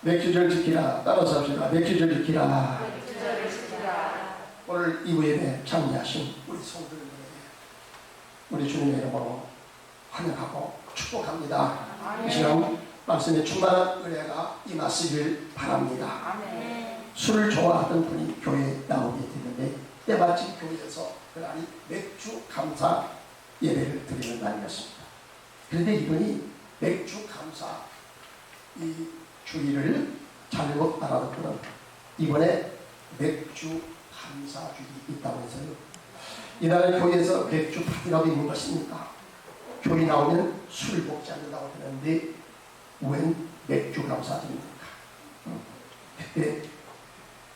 맥주절 지키라. 따라서 합시다. 맥주절 지키라. 오늘 이부 예배 참여하신 우리 성도들에게 우리 주님의 이름으로 환영하고 축복합니다. 이 시간 말씀에 충만한 은혜가 임하시길 바랍니다. 술을 좋아하던 분이 교회에 나오게 되는데 때마침 교회에서 그날이 맥주 감사 예배를 드리는 날이었습니다. 그런데 이분이 맥주 감사 이 주의를 잘못 알아듣고는 이번에 맥주 감사주의 있다고 해서요. 이날 교회에서 맥주 파티라고 있는 것입니까? 교회 나오면 술 먹지 않는다고 하는데 웬 맥주 감사주의입니까? 그때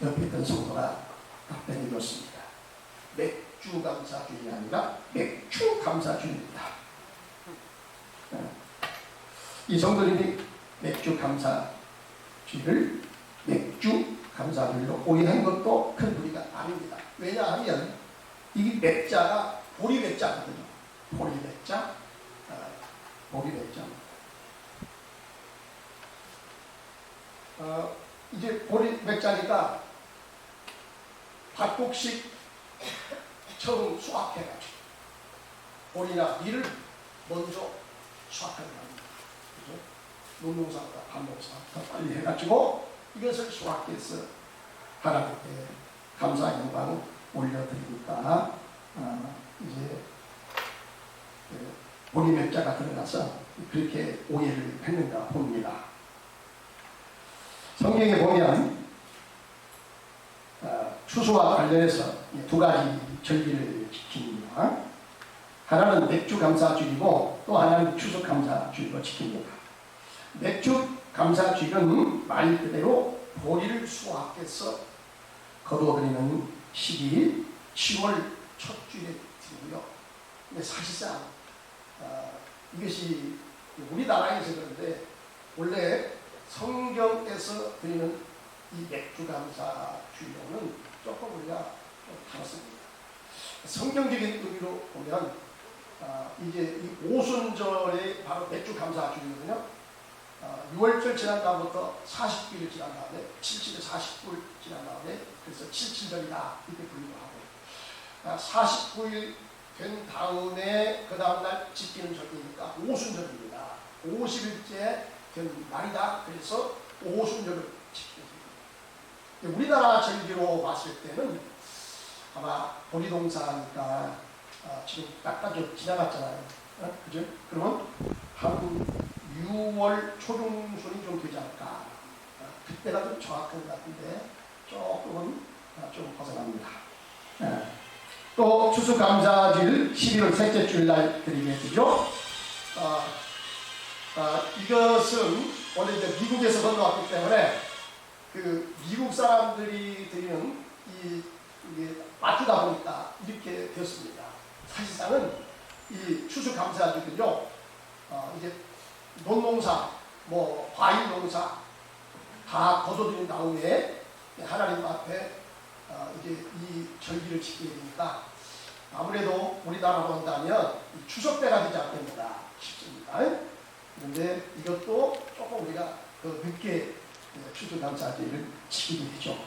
옆에 있던 성도가 답변해 줬습니다. 맥주 감사주의가 아니라 맥주 감사주의입니다. 이 성도님이 맥주 감사주의를 맥주 감사주의로 오해한 것도 큰 무리가 아닙니다. 왜냐하면 이 맥자가 보리 맥자거든요. 보리 맥자, 보리 맥자. 이제 보리 맥자니까 밭곡식 처음 수확해가지고 보리나 밀을 먼저 수확하는 겁니다. 그죠? 농농사보다 밭농사 더 빨리 해가지고 이것을 수확해서 하나님께 감사 영광 올려드리니까 이제 보리 맥자가 들어가서 그렇게 오해를 했는가 봅니다. 성경에 보면 추수와 관련해서 두 가지 절기를 지킵니다. 하나는 맥주 감사주의고 또 하나는 추수 감사주의로 지킵니다. 맥주 감사주의는 말 그대로 보리를 수확해서 거두어들이는 시기 10월 첫 주에 드리고요. 근데 사실상 이것이 우리나라에서 그런데 원래 성경에서 드리는 이 맥주 감사주의로는 조금 우리가 좀 다릅니다. 성경적인 의미로 보면 이제 이 오순절에 바로 맥주 감사주의거든요. 6월절 지난 다음부터 40일을 지난 다음에 77에 49일 지난 다음에 그래서 77절이다 이렇게 부르기도 하고 49일 된 다음에 그 다음날 지키는 절기니까 오순절입니다. 50일째 된 날이다. 그래서 오순절을 지키는 절기. 우리나라 절기로 봤을 때는 아마 보리동사니까 지금 약간 좀 지나갔잖아요. 그죠? 그러면 한 6월 초중순이 좀 되지 않을까. 그때가 좀 정확한 것 같은데 조금은 좀 벗어납니다. 또 추수감사절 11월 셋째 주일날 드리게 되죠. 이것은 원래 이제 미국에서 건너왔기 때문에 그 미국 사람들이 드리는 이게 맞추다 보니까 이렇게 되었습니다. 사실상은 이 추수감사절은요, 이제 논농사, 뭐 과일 농사 다 거둬들인 다음에 하나님 앞에 이제 이 절기를 지키게 되니까 아무래도 우리나라로 한다면 추석 때가 되지 않겠는가 싶습니다. 그런데 이것도 조금 우리가 더 늦게 추수감사절을 지키게 되죠.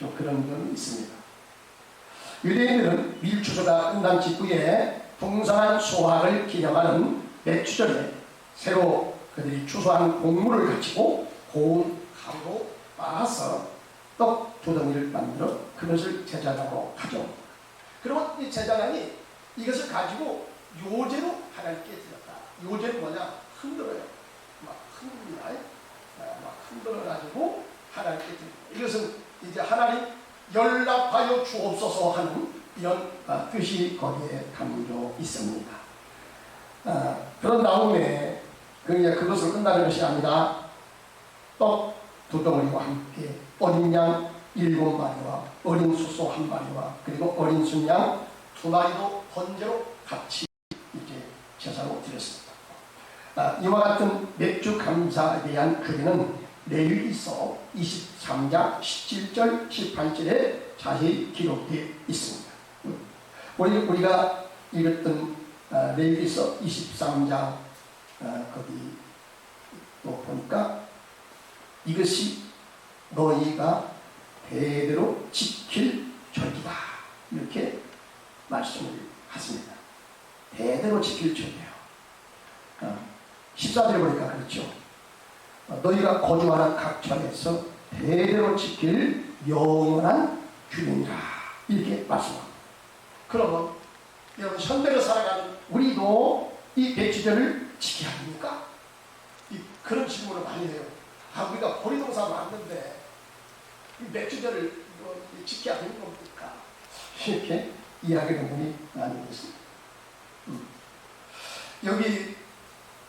좀 그런 점이 있습니다. 유대인들은 밀추수가 끝난 직후에 풍성한 수확을 기념하는 맥추절에 새로 그들이 추수한 곡물을 가지고 고운 가루로 빻아서 떡 두덩이를 만들어 그것을 제사장으로 가져옵니다. 그러면 이 제사장이 이것을 가지고 요제로 하나님께 드렸다. 요제는 뭐냐? 흔들어요. 막 흔듭니다. 막 흔들어가지고 하나님께 드립니다. 이것은 이제 하나님 연락하여 주옵소서 하는 이런 뜻이 거기에 담겨 있습니다. 그런 다음에 그것을 끝나는 것이 아니라 떡 두 덩어리와 함께 어린 양 7마리와 어린 수소 1마리와 그리고 어린 순양 2마리도 번제로 같이 이제 제사로 드렸습니다. 이와 같은 맥주 감사에 대한 규례는 레위기서 23장 17절 18절에 자세히 기록되어 있습니다. 우리가 읽었던 레위기서 23장 거기 또 보니까 이것이 너희가 대대로 지킬 절기다. 이렇게 말씀을 하십니다. 대대로 지킬 절기예요. 14절에 보니까 그렇죠. 너희가 거주하는 각 전에서 대대로 지킬 영원한 규례니라. 이렇게 말씀합니다. 그러면 여러분 현대로 살아가는 우리도 이 백주절을 지켜야 합니까? 그런 질문을 많이 해요. 우리가 보리동산 왔는데 이 백주절을 지켜야 되는 겁니까? 이렇게 이야기하는 분이 많이 있습니다. 여기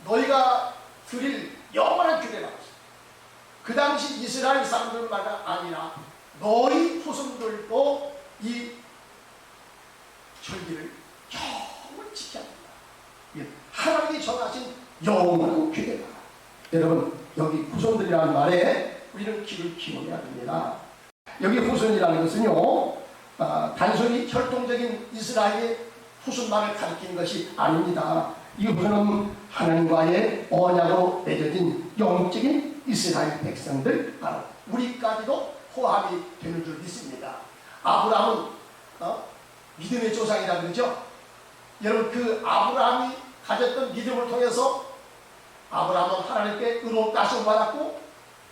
너희가 드릴 영원한 규례가 있어요. 그 당시 이스라엘 사람들만 아니라 너희 후손들도 이 절기를 영원히 지켜야 합니다. 하나님이 정하신 영원한 규례다. 여러분 여기 후손들이라는 말에 우리는 귀를 기울여야 됩니다. 여기 후손이라는 것은요 단순히 혈통적인 이스라엘의 후손만을 가리키는 것이 아닙니다. 이 후손은 하나님과의 언약으로 맺어진 영적인 이스라엘 백성들, 바로 우리까지도 포함이 되는 줄 믿습니다. 아브라함은 믿음의 조상이라 그러죠. 여러분 그 아브라함이 가졌던 믿음을 통해서 아브라함은 하나님께 의롭다 하심을 받았고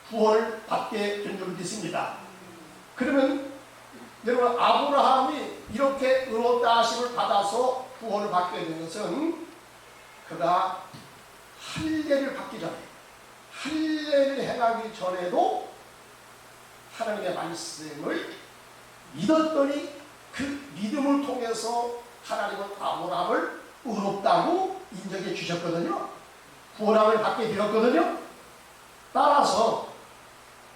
구원을 받게 된 줄 믿습니다. 그러면 여러분 아브라함이 이렇게 의롭다 하심을 받아서 구원을 받게 된 것은 그가 할례를 받기 전에, 할례를 행하기 전에도 하나님의 말씀을 믿었더니 그 믿음을 통해서 하나님은 아브라함을 의롭다고 인정해 주셨거든요. 구원함을 받게 되었거든요. 따라서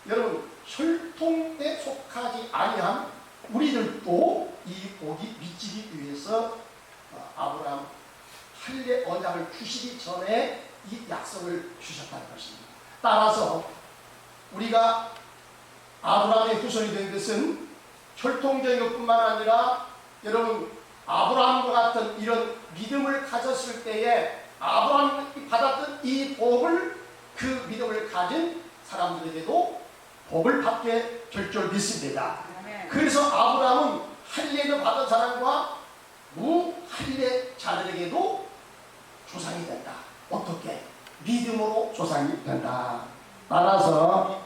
여러분 혈통에 속하지 아니한 우리들도 이 복이 미치기 위해서 아브라함 할례 언약을 주시기 전에 이 약속을 주셨다는 것입니다. 따라서 우리가 아브라함의 후손이 된 것은 혈통적인 것뿐만 아니라 여러분 아브라함과 같은 이런 믿음을 가졌을 때에 아브라함이 받았던 이 복을 그 믿음을 가진 사람들에게도 복을 받게 될 줄 믿습니다. 그래서 아브라함은 할례를 받은 사람과 무할례자들에게도 조상이 된다. 어떻게? 믿음으로 조상이 된다. 따라서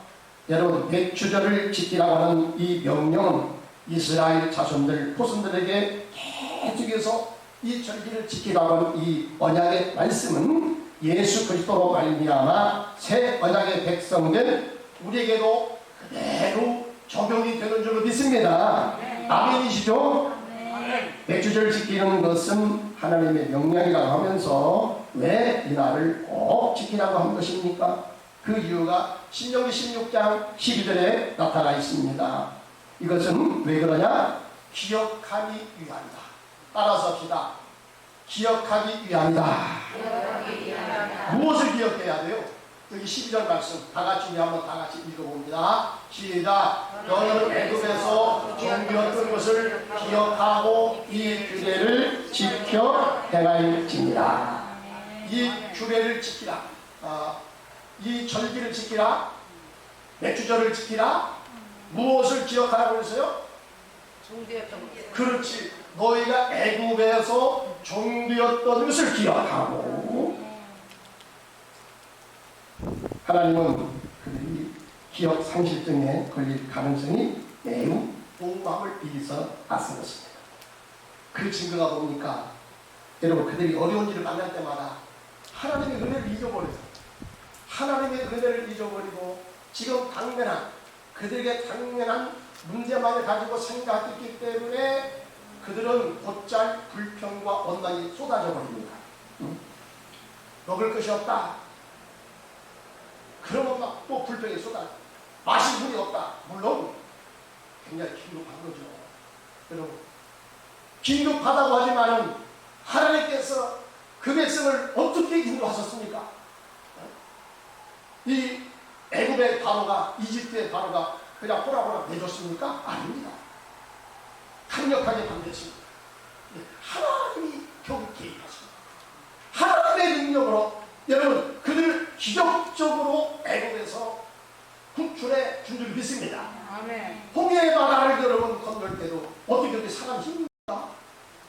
여러분 백주절을 지키라고 하는 이 명령은 이스라엘 자손들 후손들에게 계속해서 이 절기를 지키라고 하는 이 언약의 말씀은 예수 그리스도로 말미암아 새 언약의 백성된 우리에게도 그대로 적용이 되는 줄로 믿습니다. 아멘이시죠? 백주절 지키는 것은 하나님의 명령이라고 하면서 왜 이 날을 꼭 지키라고 한 것입니까? 그 이유가 신명기 16장 12절에 나타나 있습니다. 이것은 왜 그러냐? 기억하기 위함이다. 따라서 합시다. 기억하기 위함이다. 무엇을 기억해야 돼요? 여기 12절 말씀 다같이 한번 다같이 읽어봅니다. 시작. 너는 애굽에서 종되었던 것을 기억하고 이 규례를 지켜 행할지니라. 이 규례를 지키라. 이 절기를 지키라. 맥주절을 지키라. 무엇을 기억하라고 했어요? 종되었던 것. 그렇지. 너희가 애굽에서 종되었던 것을 기억하고. 하나님은 그들이 기억 상실증에 걸릴 가능성이 매우 높음을 비해서 맞섰습니다. 그 증거가 뭡니까? 여러분 그들이 어려운 일을 만날 때마다 하나님의 은혜를 잊어버려요. 하나님의 은혜를 잊어버리고 지금 그들에게 당면한 문제만을 가지고 생각했기 때문에 그들은 곧잘 불평과 원망이 쏟아져 버립니다. 먹을 것이 없다. 그러면 막 또 불평이 쏟아져. 마실 물이 없다. 물론 굉장히 긴급한 거죠. 여러분 긴급하다고 하지만은 하나님께서 그 백성을 어떻게 인도하셨습니까? 이 애굽의 바로가, 이집트의 바로가 그냥 호락호락 내줬습니까? 아닙니다. 강력하게 반대했습니다. 하나님이 결국 개입하십니다. 하나님의 능력으로 여러분 그들을 기적적으로 애국에서 구출해 준 줄 믿습니다. 아멘. 홍해의 바다를 여러분 건널 때도 어떻게 그렇게 사람 힘입니까?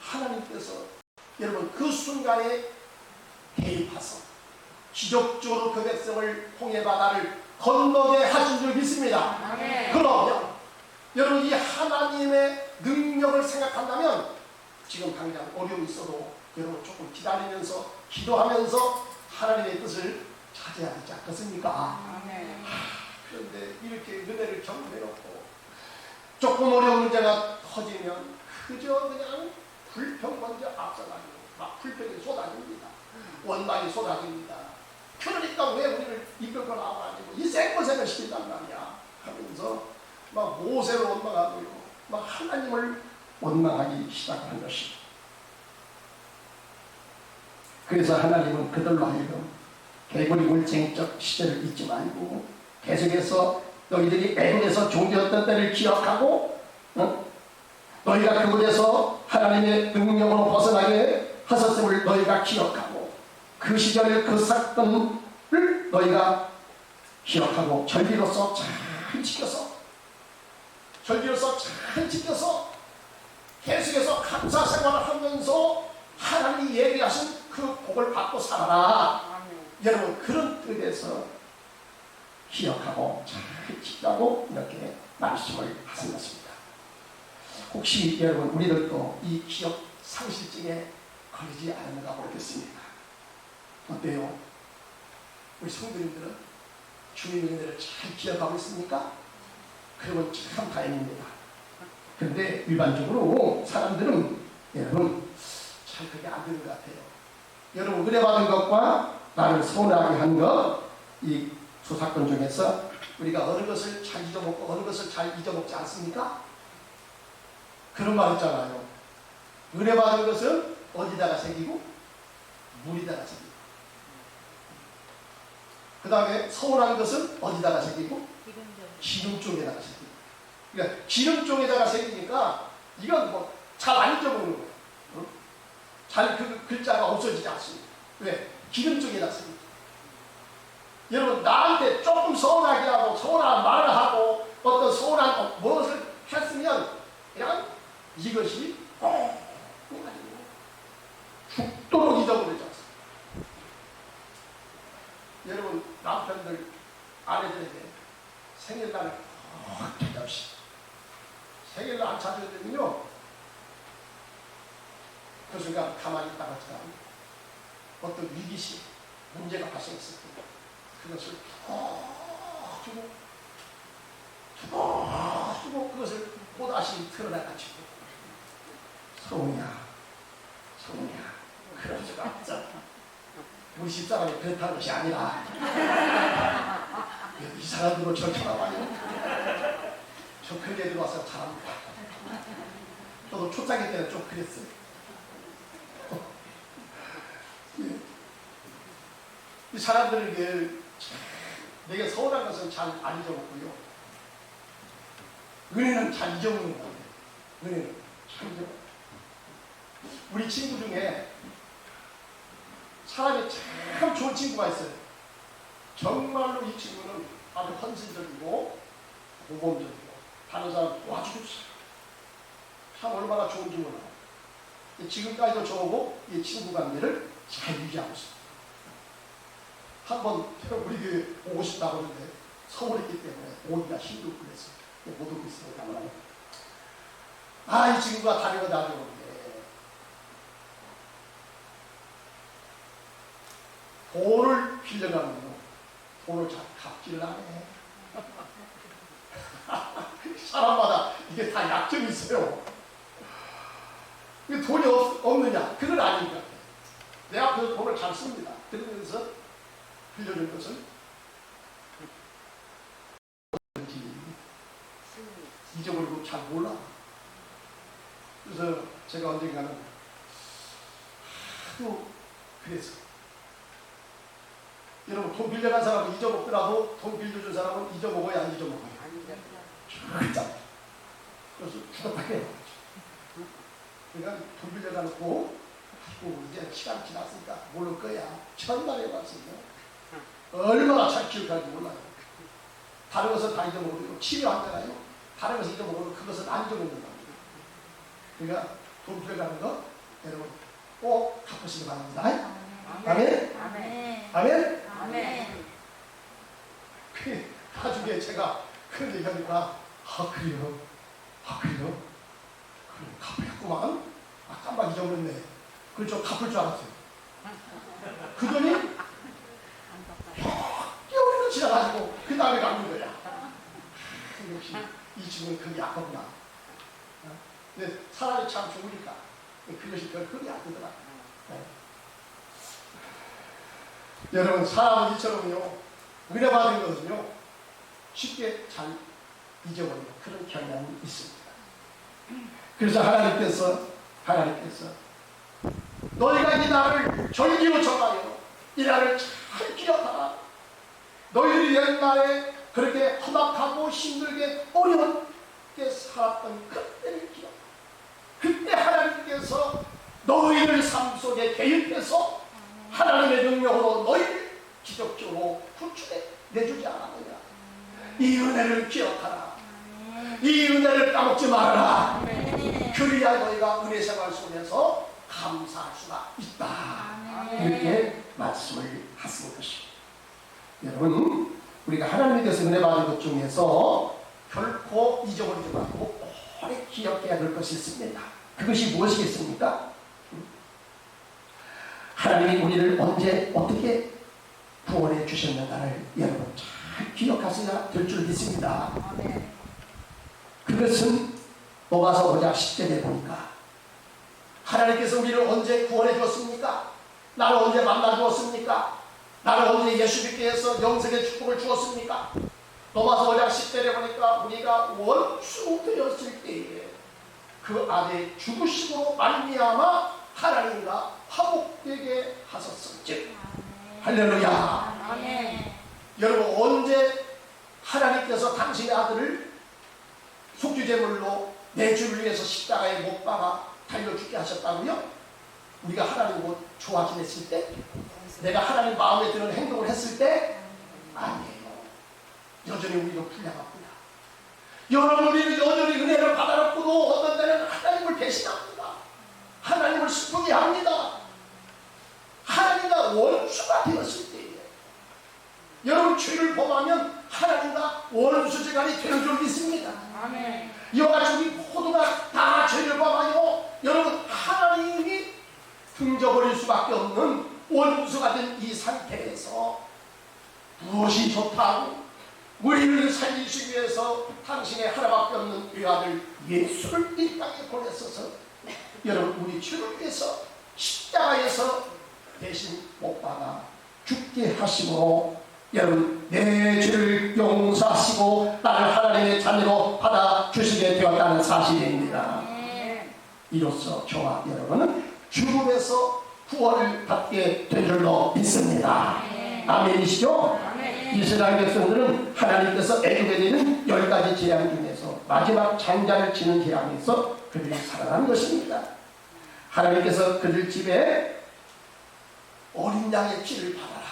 하나님께서 여러분 그 순간에 개입하서 기적적으로 그 백성을 홍해 바다를 건너게 하신 줄 믿습니다. 아멘. 그러면 여러분 이 하나님의 능력을 생각한다면 지금 당장 어려움이 있어도 여러분 조금 기다리면서 기도하면서 하나님의 뜻을 찾아야 되지 않겠습니까? 아멘. 그런데 이렇게 은혜를 경험해놓고 조금 어려운 문제가 터지면 그저 그냥 불평 먼저 앞서가지고 막 불평이 쏟아집니다. 원망이 쏟아집니다. 그러니까 왜 우리를 이끌고 나와가지고 이 생고생을 시킨단 말이야 하면서 막 모세를 원망하고요, 막 하나님을 원망하기 시작하는 것이죠. 그래서 하나님은 그들로 하여금 개구리 물쟁적 시절을 잊지 말고 계속해서 너희들이 애굽에서 종되었던 때를 기억하고 너희가 그곳에서 하나님의 능력으로 벗어나게 하셨음을 너희가 기억하고 그 시절의 그 사건을 너희가 기억하고 절기로서 잘 지켜서 계속해서 감사 생활을 하면서 하나님이 예비하신 그 복을 받고 살아라. 아멘. 여러분 그런 뜻에서 기억하고 잘 지키라고 이렇게 말씀을 하셨습니다. 혹시 여러분 우리들도 이 기억 상실증에 걸리지 않았는가 모르겠습니다. 어때요? 우리 성도님들은 주님의 은혜를 잘 기억하고 있습니까? 그러면 참 다행입니다. 그런데 일반적으로 사람들은 여러분 잘 그게 안 되는 것 같아요. 여러분 은혜 받은 것과 나를 서운하게 한 것, 이 두 사건 중에서 우리가 어느 것을 잘 잊어먹고 어느 것을 잘 잊어먹지 않습니까? 그런 말 있잖아요. 은혜 받은 것은 어디다가 새기고 물에다가 새기고, 그 다음에 서운한 것은 어디다가 새기고 기름 쪽에다가 새기고. 그러니까 기름 쪽에다가 새기니까 이건 뭐 잘 안 잊어먹는 거예요. 잘 그 글자가 없어지지 않습니다. 왜? 기름 쪽에다 새기고. 여러분 나한테 조금 서운하게 하고 서운한 말을 하고 어떤 서운한 무엇을 했으면 그냥 이것이 죽도록 잊어버리지 않습니다. 여러분 남편들 아내들에게 생일날에 찾아없이 생일날 안 찾아주면요 그 순간 가만히 있다가 어떤 위기시 문제가 발생했을 때 그것을 주고 그것을 또다시 드러내가지고 서운이야 그럴 수가 없어. 우리 집사람이 그렇다는 것이 아니라 이 사람들로 절쳐나와요. 저 그게 들어와서 잘합니다. 저도 초창기 때는 좀 그랬어요. 이 사람들에게 내가 서운한 것은 잘 안 잊어먹고요. 은혜는 잘 잊어먹는 거예요. 은혜는 잘 잊어먹어요. 우리 친구 중에 사람이 참 좋은 친구가 있어요. 정말로 이 친구는 아주 헌신적이고 모범적이고 다른 사람 도와주고 참 얼마나 좋은지 몰라요. 지금까지도 저하고 이 친구 관계를 잘 유지하고 있어요. 한번 우리 교회 오고 싶다고 하는데 서울했기 때문에 오기가 힘들고 그랬어요. 못 오고 있으니까. 이 친구가 다리가 나중에 돈을 빌려가면 돈을 잘 갚지를 않네. 사람마다 이게 다 약점이 있어요. 돈이 없느냐? 그건 아닌 것 같아요. 내 앞에서 돈을 잘 씁니다. 그러면서 빌려준 것은 잊어버리고 잘 몰라. 그래서 제가 언젠가는 하도 그래서 여러분 돈 빌려간 사람은 잊어먹더라도 돈 빌려준 사람은 잊어먹어야 안 잊어먹어요. 그래서 주접하게 해요. 그러니까 돈 빌려가놓고 이제 시간 지났으니까 모를 거야. 첫날에 왔으면 얼마나 잘 기억하는지 몰라요. 다른 것은 다 잊어먹고 치료하잖아요. 다른 것을 잊어먹고 그것은 안 잊어먹는다. 그러니까 돈 들어가는 거 여러분 꼭 갚으시기 바랍니다. 아멘? 아멘. 아멘? 아멘. 나중에 제가 그런 얘기하니까 그래요? 그래요? 그래 갚았구만. 깜빡 잊어버렸네. 그걸 좀 갚을 줄 알았어요. 그 돈이 겨울에도 지나가지고 그 다음에 갚는 거야. 역시 이 친구는 그게 아깝구나. 근데 사람이 참 좋으니까 그것이 별 흠이 안 되더라. 여러분 사람은 이처럼요 은혜 받은 것은요 쉽게 잘 잊어버리는 그런 경향이 있습니다. 그래서 하나님께서 너희가 이 날을 절기로 정하여 이 날을 잘 기억하라. 너희들이 옛날에 그렇게 험악하고 힘들게 어렵게 살았던 그때를 기억하라. 그때 하나님께서 너희들 삶 속에 개입해서 하나님의 능력으로 너희를 기적적으로 구출해 내주지 않았느냐. 이 은혜를 기억하라. 이 은혜를 까먹지 말아라. 그래야 너희가 은혜 생활 속에서 감사할 수가 있다. 이렇게 말씀을 하신 것입니다. 여러분 우리가 하나님께서 은혜 받은 것 중에서 결코 잊어버리지 말고 오래 기억해야 될 것이 있습니다. 그것이 무엇이겠습니까? 하나님이 우리를 언제 어떻게 구원해 주셨는가를 여러분 잘 기억하셔야 될 줄 믿습니다. 그것은 로마서 5장 10절에 보니까 하나님께서 우리를 언제 구원해 주었습니까? 나를 언제 만나 주었습니까? 나를 언제 예수 믿게 해서 영생의 축복을 주었습니까? 로마서 5장 10절에 보니까 우리가 원수 되었을 때에 그 안에 죽으심으로 말미암아 하나님과 화목되게 하셨음즉. 할렐루야. 아멘. 여러분 언제 하나님께서 당신의 아들을 속죄제물로 내 죄를 위해서 십자가에 못 박아 달려 죽게 하셨다고요? 우리가 하나님과 좋아 지냈을 때? 내가 하나님 마음에 드는 행동을 했을 때? 아니에요. 여전히 우리도 불량합니다. 여러분 우리는 여전히 은혜를 받아놓고도 어떤 때는 하나님을 배신합니다. 하나님을 슬프게 합니다. 하나님과 원수가 되었을 때에 여러분 죄를 범하면 하나님과 원수지간이 되는 줄 믿습니다. 아멘. 이와 같이 우리 모두가 다 죄를 범하여 여러분 하나님이 등져버릴 수밖에 없는 원수가 된 이 상태에서 무엇이 좋다고 우리를 살리시기 위해서 당신의 하나밖에 없는 외아들 예수를 이 땅에 보내셔서 여러분 우리 죄를 위해서 십자가에서 대신 못 박아 죽게 하심으로 여러분 내 죄를 용서하시고 나를 하나님의 자녀로 받아주시게 되었다는 사실입니다. 이로써 저와 여러분은 죽음에서 구원을 받게 된 줄로 믿습니다. 아멘이시죠? 이스라엘 백성들은 하나님께서 애굽에 내는 10가지 재앙 중에서 마지막 장자를 치는 재앙에서 그들이 살아난 것입니다. 하나님께서 그들 집에 어린 양의 피를 받아라.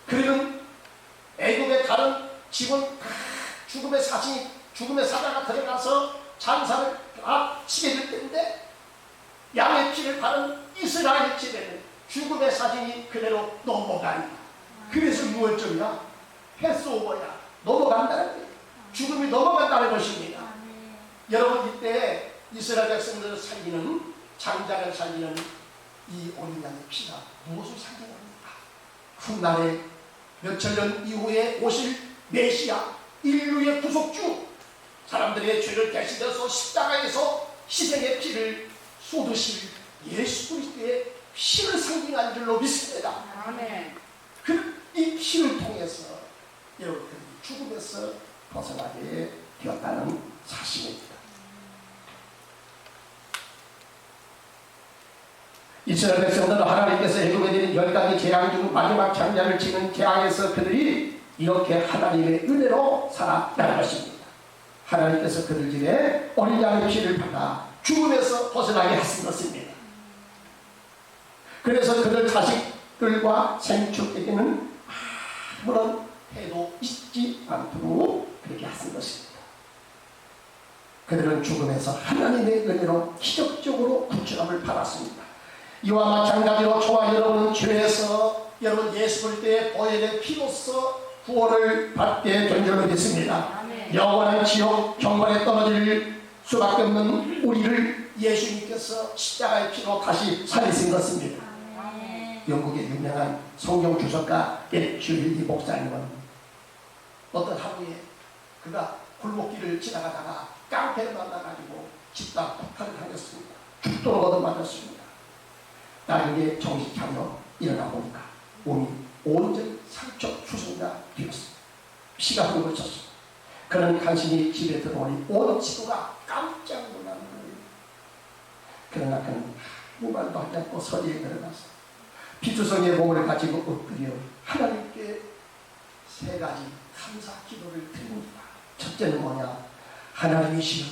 그러면 애굽의 다른 집은 죽음의 사자가 들어가서 장사를 다 치게 될 텐데 양의 피를 바른 이스라엘 집에는 죽음의 사진이 그대로 넘어간다. 그래서 무엇점이야? 패스오버야. 넘어간다는 거예요. 죽음이 넘어간다는 것입니다. 여러분 이때 이스라엘 백성들을 살리는 장자를 살리는 이 어린 양의 피가 무엇을 상징합니까? 훗날에 몇천 년 이후에 오실 메시아 인류의 구속주 사람들의 죄를 대신해서 십자가에서 희생의 피를 쏟으실 예수 그리스도의 피를 상징한 줄로 믿습니다. 아멘. 이 피를 통해서 여러분들이 죽음에서 벗어나게 되었다는 사실입니다. 이스라엘 백성들은 하나님께서 애굽에 내린 10가지 재앙 중 마지막 장자를 치는 재앙에서 그들이 이렇게 하나님의 은혜로 살아나는 것입니다. 하나님께서 그들 집에 어린 양의 피를 받아 죽음에서 벗어나게 하신 것입니다. 그래서 그들 자식들과 생축에게는 아무런 해도 있지 않도록 그렇게 하신 것입니다. 그들은 죽음에서 하나님의 은혜로 기적적으로 구출함을 받았습니다. 이와 마찬가지로 저와 여러분은 죄에서 여러분 예수 볼 때 보혈의 피로써 구원을 받게 된 줄로 믿습니다. 영원한 지옥 경관에 떨어질 수밖에 없는 우리를 예수님께서 십자가의 피로 다시 살리신 것입니다. 영국의 유명한 성경 주석가 주일리 목사님은 어떤 하루에 그가 골목길을 지나가다가 깡패를 만나가지고 집단 폭탄을 당했습니다. 죽도록 얻어맞았습니다. 나중에 정신 차려 일어나 보니까 몸이 온전히 상처 수순이가 되었습니다. 피가 흐르고 있었습니다. 그는 간신히 집에 들어오니 온 지구가 깜짝 놀라는 거예요. 그러나 그는 아무 말도 하지 않고 서리에 들어가서 피투성이의 몸을 가지고 엎드려 하나님께 세 가지 감사 기도를 드립니다. 첫째는 뭐냐? 하나님이시여,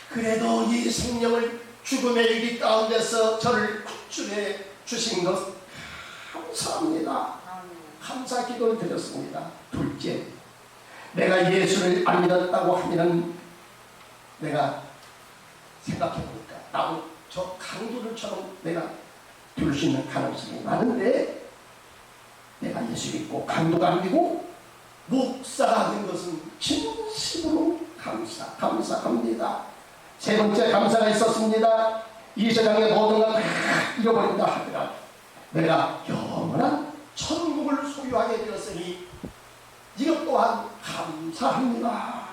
그래도 이 생명을 죽음의 위기 가운데서 저를 구출해 주신 것 감사합니다. 감사 기도를 드렸습니다. 둘째, 내가 예수를 안 믿었다고 하면 내가 생각해보니까 나도 저 강도들처럼 내가 될 수 있는 가능성이 많은데 내가 예수 믿고 강도가 안 되고 목사가 된 것은 진심으로 감사합니다. 세 번째 감사가 있었습니다. 이 세상의 모든 걸 다 잃어버린다 하더라도 내가 영원한 천국을 소유하게 되었으니 이것 또한 감사합니다.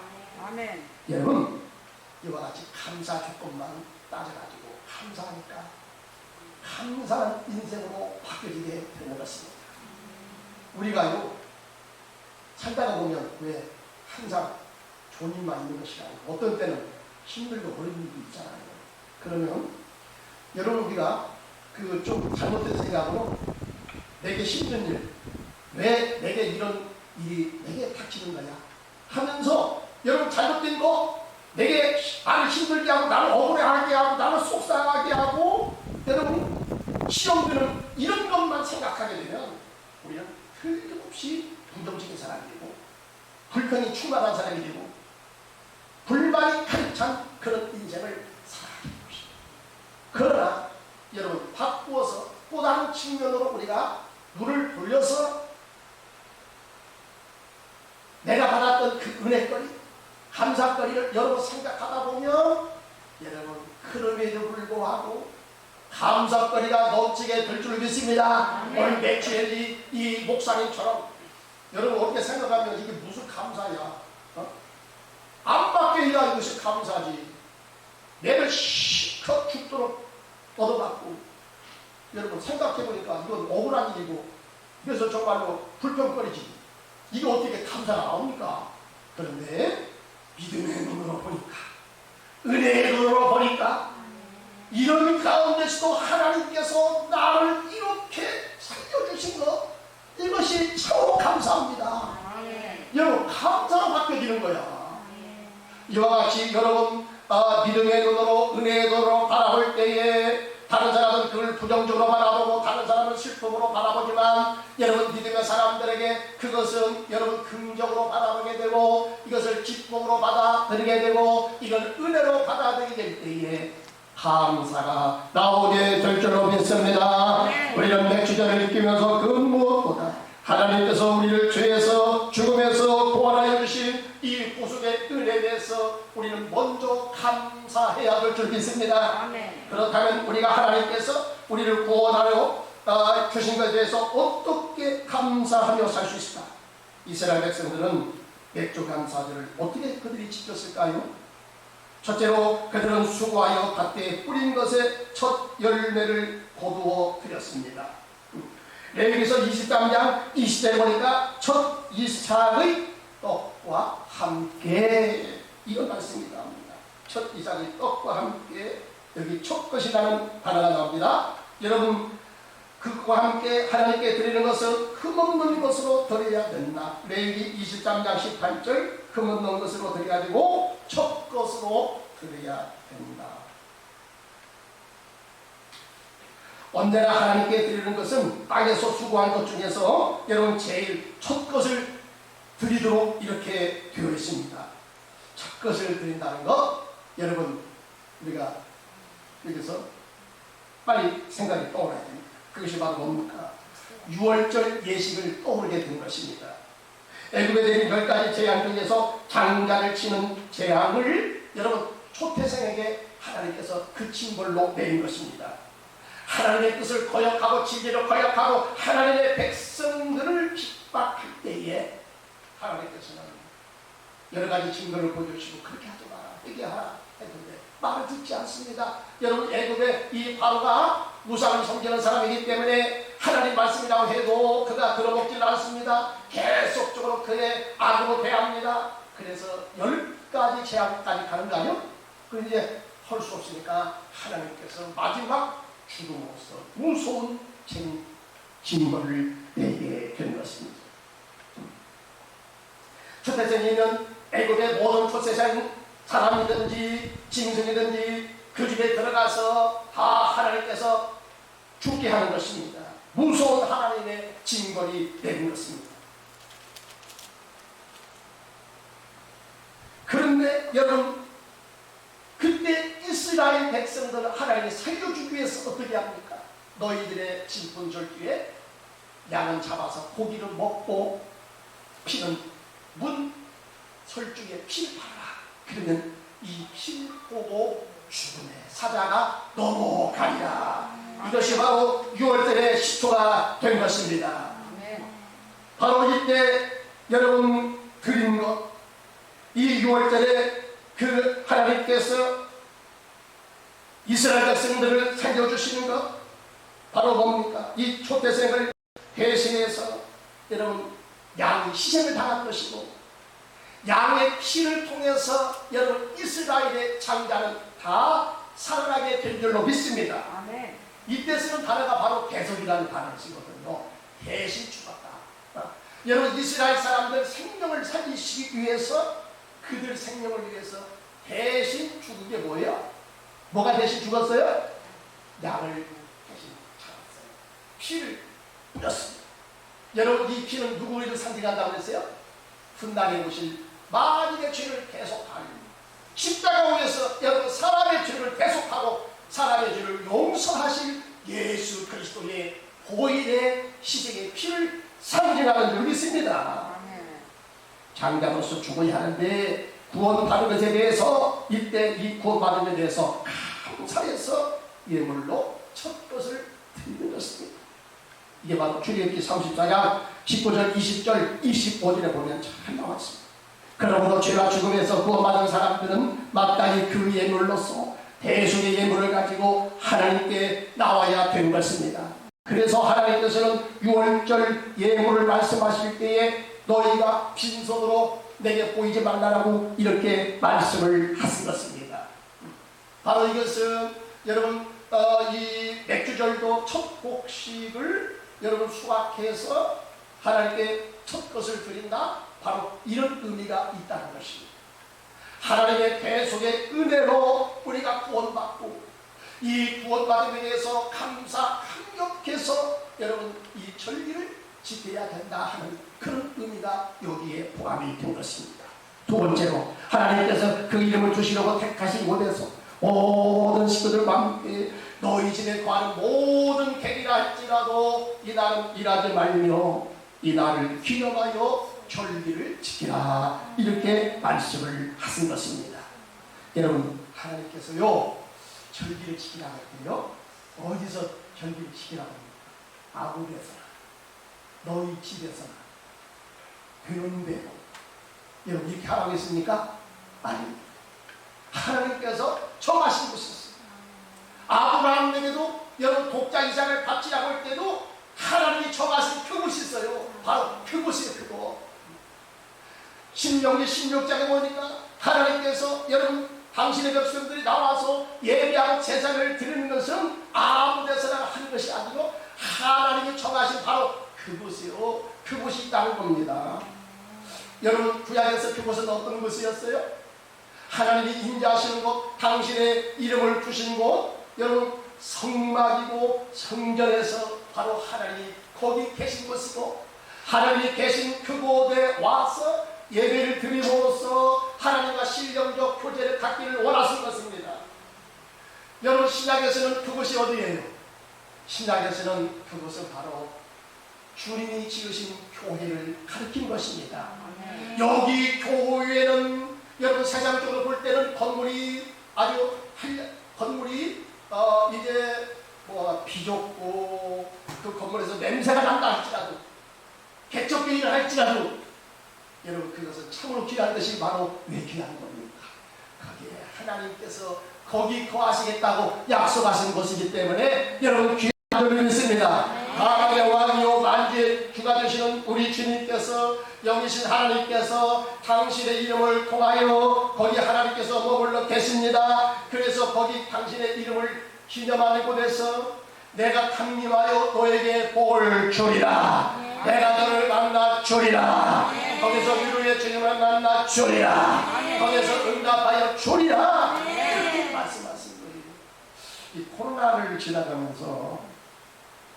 아멘. 여러분, 이와 같이 감사 조건만 따져가지고 감사하니까 감사한 인생으로 바뀌게 되는 것입니다. 우리가요 살다가 보면 왜 항상 좋은 일만 있는 것이 아니고 어떤 때는 힘들고 어려운 일도 있잖아요. 그러면 여러분 우리가 그 좀 잘못된 생각으로 내게 힘든 일, 왜 내게 이런 일이 내게 닥치는 거야 하면서 여러분 잘못된 거 내게 나를 힘들게 하고 나를 억울해하게 하고 나를 속상하게 하고 여러분 시험되는 이런 것만 생각하게 되면 우리는 틀림없이 부정적인 사람이 되고 불평이 충만한 사람이 되고 불만이 가득 찬 그런 인생을 살아가는 것입니다. 그러나 여러분 바꾸어서 또 다른 측면으로 우리가 눈을 돌려서 내가 받았던 그 은혜거리 감사거리를 여러분 생각하다 보면 여러분 그럼에도 불구하고 감사거리가 넘치게 될 줄 믿습니다. 오늘 맥주엘리 이 목사님처럼 여러분 어떻게 생각하면 이게 무슨 감사야? 안 받게 해야 이것이 감사지. 내를 실컷 죽도록 얻어맞고 여러분 생각해보니까 이건 억울한 일이고 그래서 정말로 불평거리지. 이게 어떻게 감사가 나옵니까? 그런데 믿음의 눈으로 보니까 은혜의 눈으로 보니까 이런 가운데서도 하나님께서 나를 이렇게 살려주신 것 이것이 참으로 감사합니다. 여러분 감사로 바뀌어지는 거야. 이와 같이 여러분 믿음의 눈으로 은혜의 눈으로 바라볼 때에 다른 사람은 그걸 부정적으로 바라보고 다른 사람은 슬픔으로 바라보지만 여러분 믿음의 사람들에게 그것은 여러분 긍정으로 바라보게 되고 이것을 기쁨으로 받아들이게 되고 이걸 은혜로 받아들이게 될 때에 감사가 나오게 될 줄로 믿습니다. 우리는 맥주잔을 느끼면서 그 무엇보다 하나님께서 우리를 죄에서 죽음에서 구원하여 주신 이 구속의 은혜에 대해서 우리는 먼저 감사해야 될 줄 믿습니다. 그렇다면 우리가 하나님께서 우리를 구원하여 주신 것에 대해서 어떻게 감사하며 살 수 있을까? 이스라엘 백성들은 맥주 감사절을 어떻게 그들이 지켰을까요? 첫째로 그들은 수고하여 밭에 뿌린 것에 첫 열매를 거두어 드렸습니다. 레위기서 23장 20절에 보니까 첫 이삭의 떡과 함께 이런 말씀이 나옵니다. 첫 이삭의 떡과 함께 여기 첫 것이라는 단어가 나옵니다. 여러분 그것과 함께 하나님께 드리는 것은 흠없는 것으로 드려야 된다. 레위기 23장 18절 흠없는 것으로 드려야 되고 첫 것으로 드려야 된다. 언제나 하나님께 드리는 것은 땅에서 수고한 것 중에서 여러분 제일 첫 것을 드리도록 이렇게 되어 있습니다. 첫 것을 드린다는 것, 여러분 우리가 여기서 빨리 생각이 떠올라야 됩니다. 그것이 바로 뭡니까? 6월절 예식을 떠오르게 된 것입니다. 애굽에 내린 10가지 재앙 중에서 장자를 치는 재앙을 여러분 초태생에게 하나님께서 그 징벌로 내린 것입니다. 하나님의 뜻을 거역하고 진리를 거역하고 하나님의 백성들을 핍박할 때에 하나님께서는 여러 가지 징벌을 보여주시고 그렇게 하지 마라, 되게 하라 했는데 말을 듣지 않습니다. 여러분 애굽의 이 바로가 우상을 섬기는 사람이기 때문에 하나님 말씀이라고 해도 그가 들어먹질 않습니다. 계속적으로 그의 악으로 대합니다. 그래서 10가지 재앙까지 가는 거 아니요? 그 이제 할 수 없으니까 하나님께서 마지막 죽음으로써 무서운 징벌을 내게 된 것입니다. 초태생이면 애굽의 모든 초태생 사람이든지 짐승이든지 그 집에 들어가서 다 하나님께서 죽게 하는 것입니다. 무서운 하나님의 징벌이 내린 것입니다. 그런데 여러분 그때 이스라엘 백성들은 하나님이 살려주기 위해서 어떻게 합니까? 너희들의 진분절기에 양은 잡아서 고기를 먹고 피는 문 설중에 피를 팔아라. 그러면 이 피를 보고 죽음의 사자가 넘어가리라. 이것이 바로 6월절의 시초가 된 것입니다. 바로 이때 여러분 드린 것, 이 6월절에 그 하나님께서 이스라엘 백성들을 살려주시는 것 바로 뭡니까? 이 초태생을 대신해서 여러분 양이 희생을 당한 것이고 양의 피를 통해서 여러분 이스라엘의 장자는 다 살아나게 될 줄로 믿습니다. 아멘. 이때 쓰는 단어가 바로 대속이라는 단어를 쓰거든요. 대신 죽었다. 여러분 이스라엘 사람들 생명을 살리시기 위해서 그들 생명을 위해서 대신 죽은 게 뭐예요? 뭐가 대신 죽었어요? 양을 대신 잡았어요. 피를 뿌렸습니다. 여러분 이 피는 누구를 상징한다고 그랬어요? 분당에 오실 만인의 죄를 계속하는 십자가 위에서 여러분 사람의 죄를 계속하고 사람의 죄를 용서하실 예수 그리스도의 보일의 희생의 피를 상징하는 줄 믿습니다. 장자로서 죽어야 하는데 구원받은 것에 대해서 이때 이 구원받은 것에 대해서 감사해서 예물로 첫 것을 드리는 것입니다. 이게 바로 출애굽기 34장 19절 20절 25절에 보면 잘 나왔습니다. 그러므로 죄와 죽음에서 구원받은 사람들은 마땅히 그 예물로서 대속의 예물을 가지고 하나님께 나와야 된 것입니다. 그래서 하나님께서는 6월절 예물을 말씀하실 때에 너희가 빈손으로 내게 보이지 말라라고 이렇게 말씀을 하신 것입니다. 바로 이것은 여러분 이 맥주절도 첫 곡식을 여러분 수확해서 하나님께 첫 것을 드린다, 바로 이런 의미가 있다는 것입니다. 하나님의 대속의 은혜로 우리가 구원받고 이 구원받음에 대해서 감격해서 여러분 이 절기를 지켜야 된다 하는 그런 의미가 여기에 포함이 된 것입니다. 두 번째로 하나님께서 그 이름을 주시려고 택하신 곳에서 모든 식구들과 함께 너희 집에 거하는 모든 객이라 할지라도 이 날은 일하지 말며 이 날을 기념하여 절기를 지키라, 이렇게 말씀을 하신 것입니다. 여러분 하나님께서요 절기를 지키라고 했더니요 어디서 절기를 지키라고 합니까? 아무데서나 너희 집에서나 되는 대로 여러분 이렇게 하라고 했습니까? 아닙니다. 하나님께서 정하신 곳이 있습니다. 아브라함에게도 여러분 독자 이삭을 바치라고 할 때도 하나님이 정하신 그곳이 있어요. 바로 그곳이에요. 그곳. 신명기 16장에 보니까 하나님께서 여러분 당신의 백성들이 나와서 예배하고 제사를 드리는 것은 아무 데서나 하는 것이 아니고 하나님이 정하신 바로 그곳이요, 그곳이 있다는 겁니다. 여러분 구약에서 그곳은 어떤 곳이었어요? 하나님이 임재하시는 곳, 당신의 이름을 주신 곳, 여러분 성막이고 성전에서 바로 하나님이 거기 계신 것이고 하나님이 계신 그곳에 와서 예배를 드림으로써 하나님과 신령적 교제를 갖기를 원하신 것입니다. 여러분 신약에서는 그것이 어디예요? 신약에서는 그것은 바로 주님이 지으신 교회를 가리킨 것입니다. 여기 교회는 여러분 세상적으로 볼 때는 건물이 아주 건물이 이제 뭐 비좁고 그 건물에서 냄새가 난다 할지라도 개척교회를 할지라도 여러분 그것은 참으로 귀한 것이 바로 왜 귀한 겁니까? 거기에 하나님께서 거기 거하시겠다고 약속하신 것이기 때문에 여러분 귀한 줄을 믿습니다. 가나안의 왕이요 만주의 주가 되시는 우리 주님께서 영이신 하나님께서 당신의 이름을 통하여 거기 하나님께서 머물러 계십니다. 그래서 거기 당신의 이름을 기념하는 곳에서 내가 강림하여 너에게 복을 주리라. 내가 너를 만나 주리라. 거기서 위로의 주님을 만나 주리라. 거기서 응답하여 주리라. 이렇게 말씀하신 거예요. 이 코로나를 지나가면서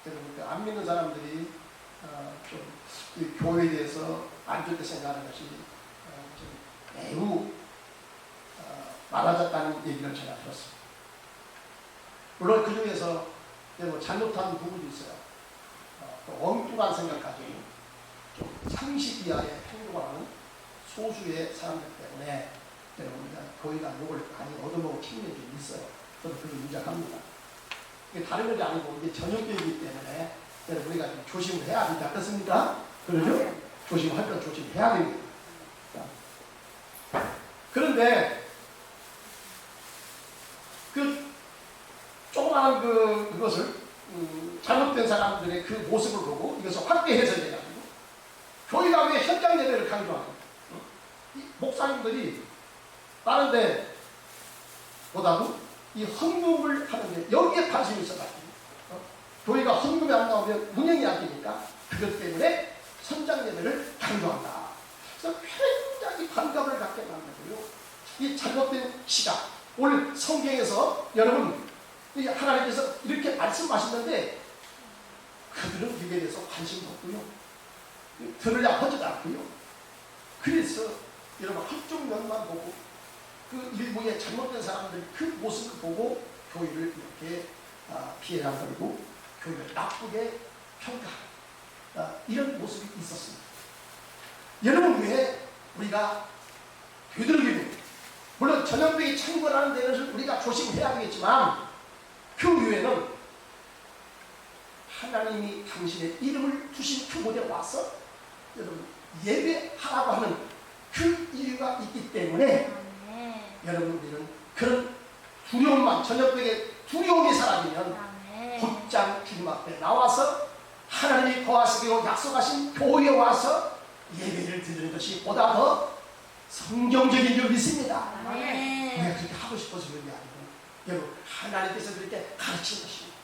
여러분 안 믿는 사람들이 좀 이 교회에 대해서 안 좋게 생각하는 것이 좀 매우 많아졌다는 얘기를 제가 들었습니다. 물론 그 중에서 잘못한 부분도 있어요. 또 엉뚱한 생각 가지고 좀 상식 이하의 행동을 하는 소수의 사람들 때문에 여러분 교회가 욕을 많이 얻어먹은 측면이 좀 있어요. 저도 그걸 인정합니다. 이게 다른 것이 아니고 이게 전염병이기 때문에 여러분 우리가 좀 조심을 해야 되지 않겠습니까? 그러죠? 조심할 건 조심해야 됩니다. 그런데 그 조그마한 그것을 잘못된 사람들의 그 모습을 보고 이것을 확대 해석해가지고 교회가 왜 현장 예배를 강조하는 이 목사님들이 다른 데 보다도 이 헌금을 하는데 여기에 관심이 있어가지고 교회가 헌금이 안 나오면 운영이 안 되니까 그것 때문에 선장 예배를 강조한다. 그래서 굉장히 반감을 갖게 만들고요. 이 잘못된 시각 오늘 성경에서 여러분 하나님께서 이렇게 말씀하시는데 그들은 이에 대해서 관심도 없고요. 들으려 하지도 않고요. 그래서 여러분 한쪽 면만 보고 그 일부의 잘못된 사람들이 그 모습을 보고 교회를 이렇게 피해를 걸고 교회를 나쁘게 평가하는 이런 모습이 있었습니다. 여러분 왜 우리가 되도록이면 물론 전염병이 창궐하는 데는 우리가 조심해야 되겠지만 그 위에는 하나님이 당신의 이름을 두신 그곳에 와서 여러분 예배하라고 하는 그 이유가 있기 때문에 여러분 우리는 그런 두려움만 전염병의 두려움이 사라지면 곧장 주님 앞에 나와서 하나님이 거하시기로 약속하신 교회에 와서 예배를 드리는 것이 보다 더 성경적인 줄 믿습니다. 왜 그렇게 하고 싶어서 그런 게 아니고 여러분 하나님께서 그렇게 가르친 것입니다.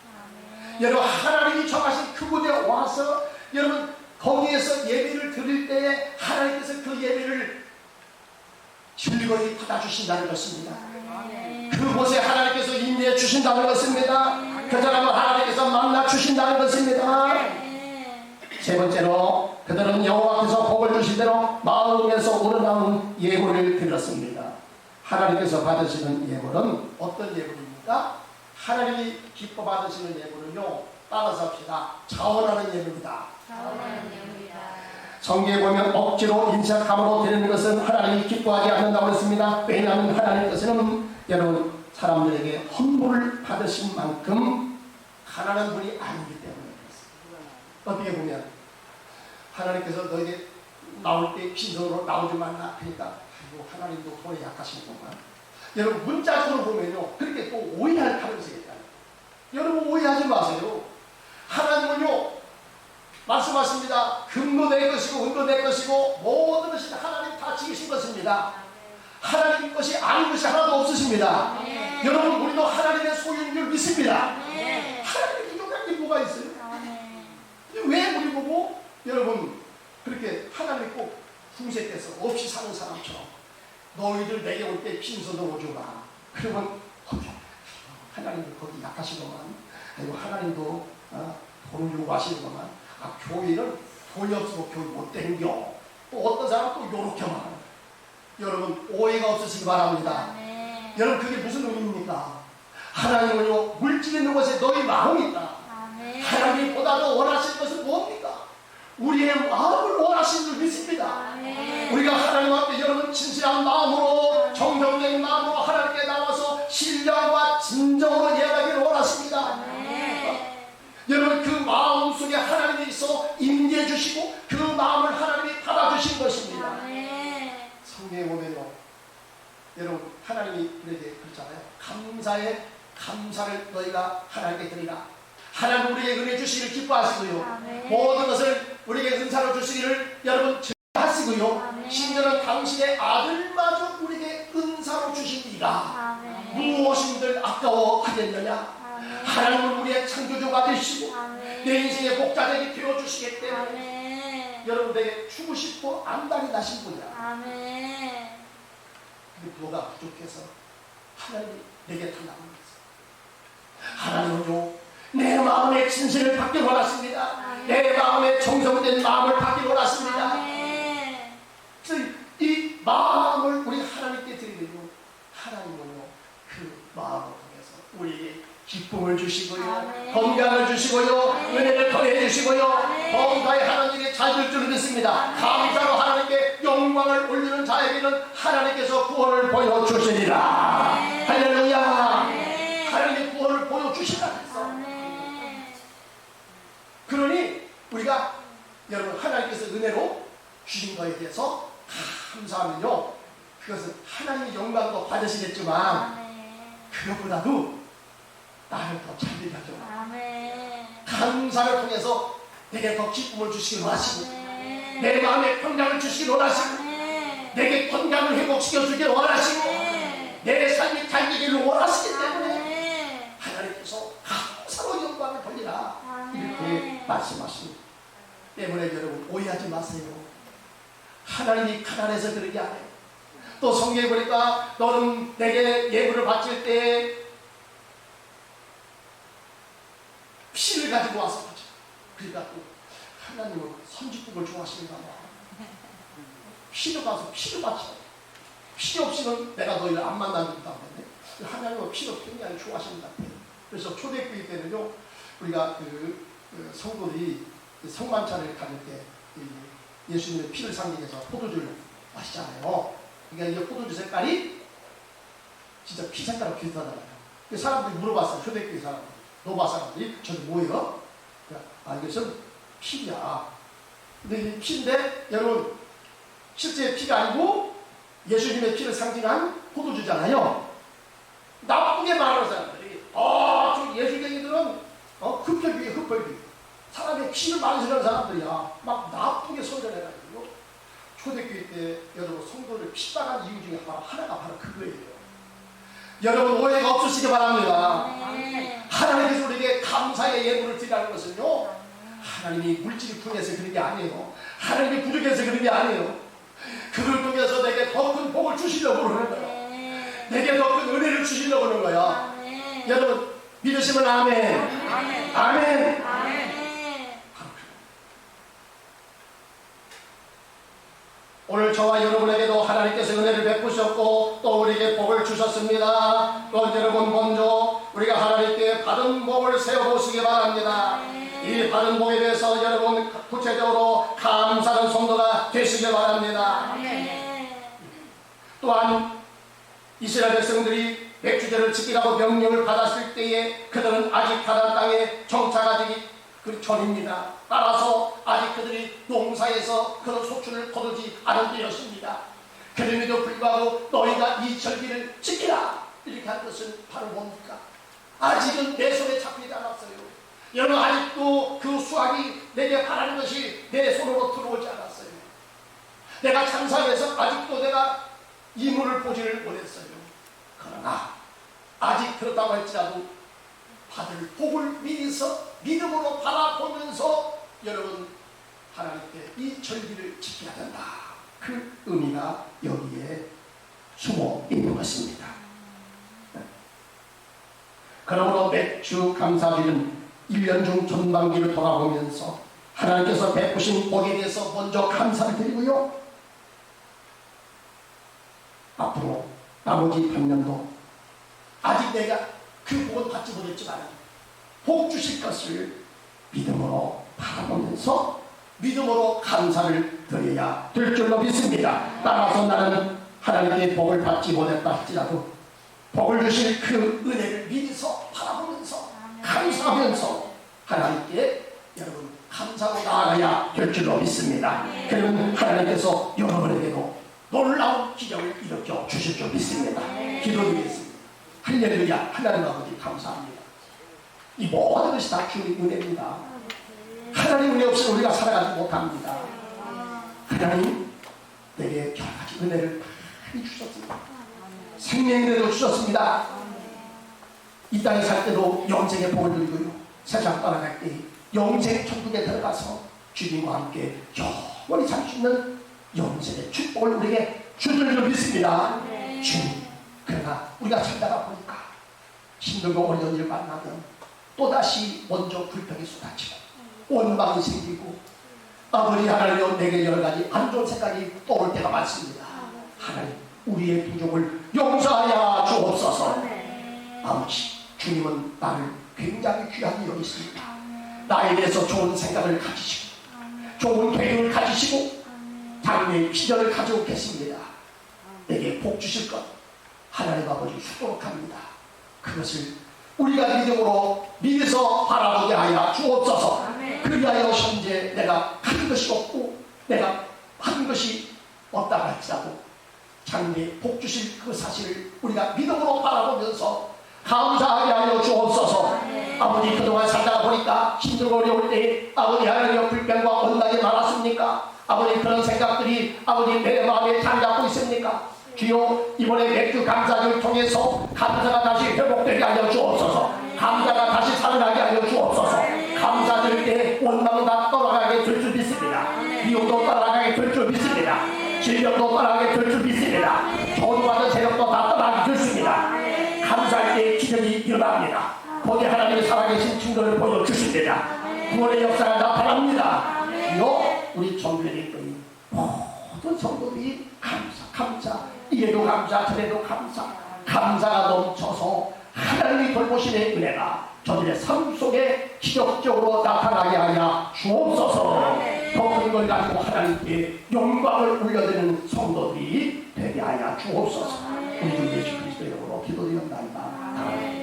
여러분 하나님이 정하신 그곳에 와서 여러분 거기에서 예배를 드릴 때에 하나님께서 그 예배를 즐거이 받아주신다는 것입니다. 그곳에 하나님께서 임재해 주신다는 것입니다. 그 사람을 하나님께서 만나 주신다는 것입니다. 세 번째로 그들은 여호와께서 복을 주신 대로 마음에서 우러나온 예물을 드렸습니다. 하나님께서 받으시는 예물은 어떤 예물입니까? 하나님이 기뻐 받으시는 예물은요, 따라서 합시다. 자원하는 예물이다. 성경에 보면 억지로 인색함으로 드리는 것은 하나님이 기뻐하지 않는다고 했습니다. 왜냐하면 하나님께서는 여러분 사람들에게 헌물을 받으신 만큼 가난한 분이 아니기 때문에 그렇습니다. 어떻게 보면 하나님께서 너에게 나올 때 빈손으로 나오지 말라 그러니까 아이고 하나님도 돈에 약하시는구만. 여러분 문자적으로 보면요 그렇게 또 오해할 가능성이 있다. 여러분 오해하지 마세요. 하나님은요 말씀하십니다. 금도 내 것이고 은도 내 것이고 모든 것이 하나님 다 지으신 것입니다. 하나님 것이 아닌 것이 하나도 없으십니다. 여러분 우리도 하나님의 소유인 줄 믿습니다. 하나님의 부족한 게 뭐가 있어요? 왜 우리 보고 여러분 그렇게 하나님 꼭 궁색해서 없이 사는 사람처럼 너희들 내게 올 때 빈손으로 오주라. 그러면 하나님도 거기 약하시구만. 아이고 하나님도 돈을 요구하시는구만. 교회는 돈이 없어도 교회 못 댕겨. 또 어떤 사람은 또 요렇게 말하는. 여러분 오해가 없으시기 바랍니다. 여러분 그게 무슨 의미입니까? 하나님은요 물질 있는 것에 너희 마음이 있다. 하나님이 보다도 원하시는 것은 뭡니까? 우리의 마음을 원하시는 줄 믿습니다. 우리가 하나님 앞에 여러분 진실한 마음으로 정성적인 마음으로 하나님께 나와서 신령과 진정으로 예배하기를 원하십니다. 여러분 그 마음 속에 하나님이 있어 임재해 주시고 그 마음을 하나님이 받아주신 것입니다. 성경에 보면요 여러분 하나님이 우리에게 그렇잖아요. 감사의 감사를 너희가 하나님께 드리라. 하나님 우리에게 은혜 주시기를 기뻐하시고요. 모든 것을 우리에게 은사로 주시기를 여러분 하시고요. 심지어는 당신의 아들마저 우리에게 은사로 주시니라. 무엇인들 아까워하겠느냐. 하나님은 우리의 창조주가 되시고 내 인생의 목자되게 되어주시기 때문에 여러분에게 주고 싶어 안달이 나신 분이야. 근데 뭐가 부족해서 하나님이 내게 달라고 했어. 하나님은요 내 마음의 진실을 받기 원하십니다. 내 마음의 정성된 마음을 받기 원하십니다. 그래서 이 마음을 우리 하나님께 드리면요 하나님은요 그 마음을 통해서 우리에게 기쁨을 주시고요 건강을 주시고요 은혜를 더해 주시고요 범사에 하나님께 잘 될 줄 믿습니다. 감사로 하나님께 영광을 올리는 자에게는 하나님께서 구원을 보여주시리라. 할렐루야. 하나님의 구원을 보여주시라 했어. 그러니 우리가 여러분 하나님께서 은혜로 주신 것에 대해서 감사하면요 그것은 하나님의 영광도 받으시겠지만 그것보다도 나를 더 잘되게 하죠. 감사를 통해서 내게 더 기쁨을 주시길 원하시고 내 마음에 평강을 주시길 원하시고 내게 건강을 회복시켜 주길 원하시고 내 삶이 잘 되기를 원하시기 때문에 하나님께서 감사로 영광을 돌리라 이렇게 말씀하십니다. 때문에 여러분 오해하지 마세요. 하나님이 가난해서 그런 게 아니에요. 또 성경에 보니까 너는 내게 예물을 바칠 때 피를 가지고 와서 바쳐. 그러니까 또 하나님은 선지국을 좋아하시는가 봐. 피를 가서 피를 바쳐. 피 없이는 내가 너희를 안 만나준다고 했네. 하나님은 피를 굉장히 좋아하신다. 그래서 초대교회 때는요 우리가 그 성도들이 성만찬을 가질 때 예수님의 피를 상징해서 포도주를 마시잖아요. 그러니까 이제 포도주 색깔이 진짜 피 색깔하고 비슷하잖아요. 그 사람들이 물어봤어요. 초대교회 사람들, 노바 사람들이 저게 뭐예요? 이것은 피야. 근데 이 피인데 여러분 실제 피가 아니고 예수님의 피를 상징한 포도주잖아요. 나쁘게 말하는 사람들이 저 예수쟁이들은 흡혈귀에 흡혈귀 사람의 피를 만지는 사람들이야. 막 나쁘게 선전해가지고 초대교회 때 여러분 성도를 핍박한 이유 중에 하나가 바로 그거예요. 여러분 오해가 없으시기 바랍니다. 하나님께서 우리에게 감사의 예물을 드리라는 것은요 하나님이 물질이 풍해서 그런 게 아니에요. 하나님이 부족해서 그런 게 아니에요. 그걸 통해서 내게 더 큰 복을 주시려고 그러는 거야. 내게 더 큰 은혜를 주시려고 그러는 거야. 여러분 믿으시면 아멘. 아멘. 오늘 저와 여러분에게도 하나님께서 은혜를 베푸셨고 또 우리에게 복을 주셨습니다. 또 여러분 먼저 우리가 하나님께 받은 복을 세워보시기 바랍니다. 이 받은 복에 대해서 여러분 구체적으로 감사하는 성도가 되시기 바랍니다. 또한 이스라엘 백성들이 백주제를 지키라고 명령을 받았을 때에 그들은 아직 가나안 땅에 정착하기 그 전입니다. 따라서 아직 그들이 농사에서 그런 소출을 거두지 않은 때였습니다. 그럼에도 불구하고 너희가 이 절기를 지키라 이렇게 한 것은 바로 뭡니까? 아직은 내 손에 잡히지 않았어요. 여러분 아직도 그 수확이 내게 바라는 것이 내 손으로 들어오지 않았어요. 내가 장사해서 아직도 내가 이물을 보지를 못했어요. 그러나 아직 그렇다고 할지라도 받을 복을 미리서 믿음으로 바라보면서 여러분 하나님께 이 절기를 지켜야 된다. 그 의미가 여기에 숨어 있는 것입니다. 그러므로 매주 감사주일은 1년 중 전반기를 돌아보면서 하나님께서 베푸신 복에 대해서 먼저 감사를 드리고요. 앞으로 나머지 반년도 아직 내가 그 복을 받지 못했지만 복 주실 것을 믿음으로 바라보면서 믿음으로 감사를 드려야 될 줄로 믿습니다. 따라서 나는 하나님께 복을 받지 못했다 할지라도 복을 주실 그 은혜를 믿어서 바라보면서 감사하면서 하나님께 여러분 감사로 나아가야 될 줄로 믿습니다. 그러면 하나님께서 여러분에게도 놀라운 기적을 일으켜 주실 줄 믿습니다. 기도드리겠습니다. 할렐루야. 하나님 아버지 감사합니다. 이 모든 것이 다 주님의 은혜입니다. 하나님 은혜 없이는 우리가 살아가지 못합니다. 하나님 내게 여러 가지 은혜를 많이 주셨습니다. 생명의 은혜도 주셨습니다. 이 땅에 살 때도 영생의 복을 누리고요. 세상 떠나갈 때 영생 천국에 들어가서 주님과 함께 영원히 살 수 있는 영생의 축복을 우리에게 주실 줄 믿습니다. 주님, 그러나 우리가 살다가 보니까 힘들고 어려운 일을 만나면 또다시 먼저 불평이 쏟아지고 원망이 생기고 아버지 하나님 내게 여러 가지 안 좋은 생각이 떠올 때가 많습니다. 하나님 우리의 부족을 용서하여 주옵소서. 아버지 주님은 나를 굉장히 귀하게 여기십니다. 나에 대해서 좋은 생각을 가지시고 좋은 계획을 가지시고 장래의 비전을 가지고 계십니다. 내게 복 주실 것 하나님 아버지 수고록합니다. 그것을 우리가 믿음으로 믿어서 바라보게 하여 주옵소서. 그리하여 현재 내가 한 것이 없고 내가 한 것이 없다고 할지라도 장래에 복 주실 그 사실을 우리가 믿음으로 바라보면서 감사하게 하여 주옵소서. 아버지 그동안 살다가 보니까 힘들고 어려울 때 아버지 하나님의 불평과 원망이 많았습니까? 아버지 그런 생각들이 아버지 내 마음에 자리 잡고 있습니까? 주여 이번에 맥주 감사를 통해서 감사가 다시 회복되게 하여 주옵소서. 감사가 다시 살아나게 하여 주옵소서. 감사드릴 때 원망은 다 떠나가게 될 줄 믿습니다. 미움도 떠나가게 될 줄 믿습니다. 질병도 떠나가게 될 줄 믿습니다. 저주받은 세력도 다 떠나게 됐습니다. 감사할 때 기적이 일어납니다. 거기 하나님의 살아계신 증거를 보여주십니다. 구원의 역사가 나타납니다. 주여 우리 정교회의 모든 성도들이 감사 이래도 감사 저래도 감사가 넘쳐서 하나님의 돌보심의 은혜가 저들의 삶 속에 기적적으로 나타나게 하여 주옵소서. 더 큰 걸 가지고 하나님께 영광을 올려드리는 성도들이 되게 하여 주옵소서. 우리 주 예수 그리스도의 이름으로 기도드립니다.